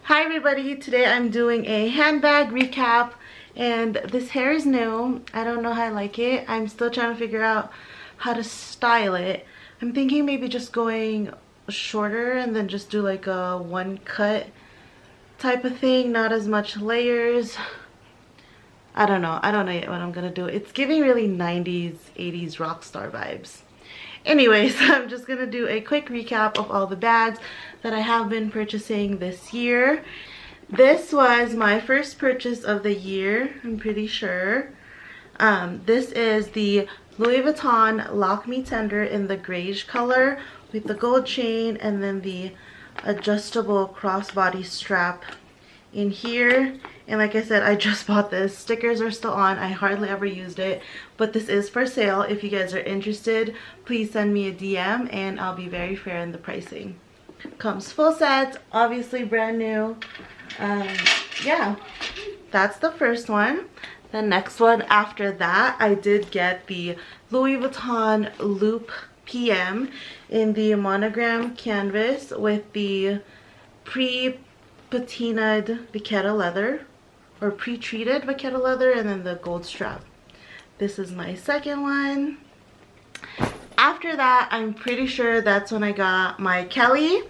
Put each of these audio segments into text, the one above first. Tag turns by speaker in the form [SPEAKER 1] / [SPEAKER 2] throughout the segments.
[SPEAKER 1] Hi everybody, today I'm doing a handbag recap and this hair is new. I don't know how I like it. I'm still trying to figure out how to style it. I'm thinking maybe just going shorter and then just do like a one cut type of thing, not as much layers. I don't know yet what I'm gonna do. It's giving really 90s 80s rock star vibes. Anyways, I'm just gonna do a quick recap of all the bags that I have been purchasing this year. This was my first purchase of the year, I'm pretty sure. This is the Louis Vuitton Lock Me Tender in the grayish color with the gold chain and then the adjustable crossbody strap in here. And like I said, I just bought this. Stickers are still on. I hardly ever used it, but this is for sale. If you guys are interested, please send me a DM and I'll be very fair in the pricing. Comes full set, obviously brand new. Yeah, that's the first one. The next one after that, I did get the Louis Vuitton Loop PM in the monogram canvas with the pre-patinaed vachetta leather, or pre-treated vachetta leather, and then the gold strap. This is my second one. After that, I'm pretty sure that's when I got my Kelly,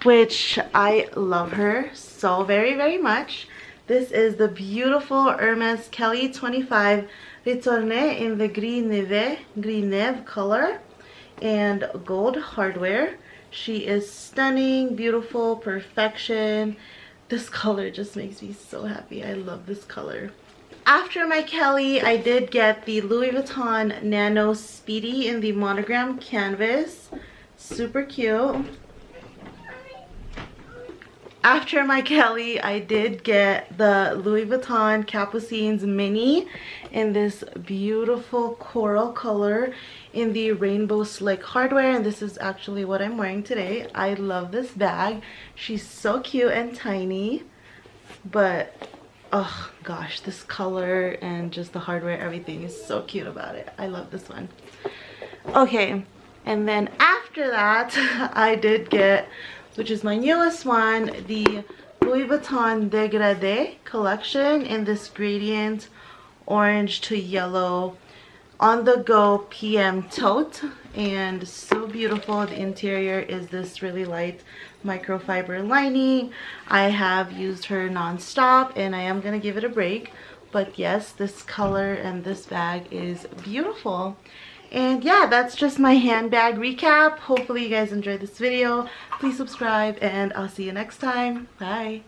[SPEAKER 1] which I love her so very, very much. This is the beautiful Hermes Kelly 25 Retourné in the Gris Neve color and gold hardware. She is stunning, beautiful, perfection. This color just makes me so happy. I love this color. After my Kelly, I did get the Louis Vuitton Nano Speedy in the monogram canvas. Super cute. After my Kelly, I did get the Louis Vuitton Capucines Mini in this beautiful coral color in the rainbow slick hardware, and this is actually what I'm wearing today. I love this bag. She's so cute and tiny, but oh gosh, this color and just the hardware, everything is so cute about it. I love this one. Okay, and then after that, I did get, which is my newest one, the Louis Vuitton Dégradé collection in this gradient orange to yellow on the go PM tote, and so beautiful. The interior is this really light microfiber lining. I have used her non-stop and I am gonna give it a break, but yes, this color and this bag is beautiful. And yeah, that's just my handbag recap. Hopefully you guys enjoyed this video. Please subscribe and I'll see you next time. Bye.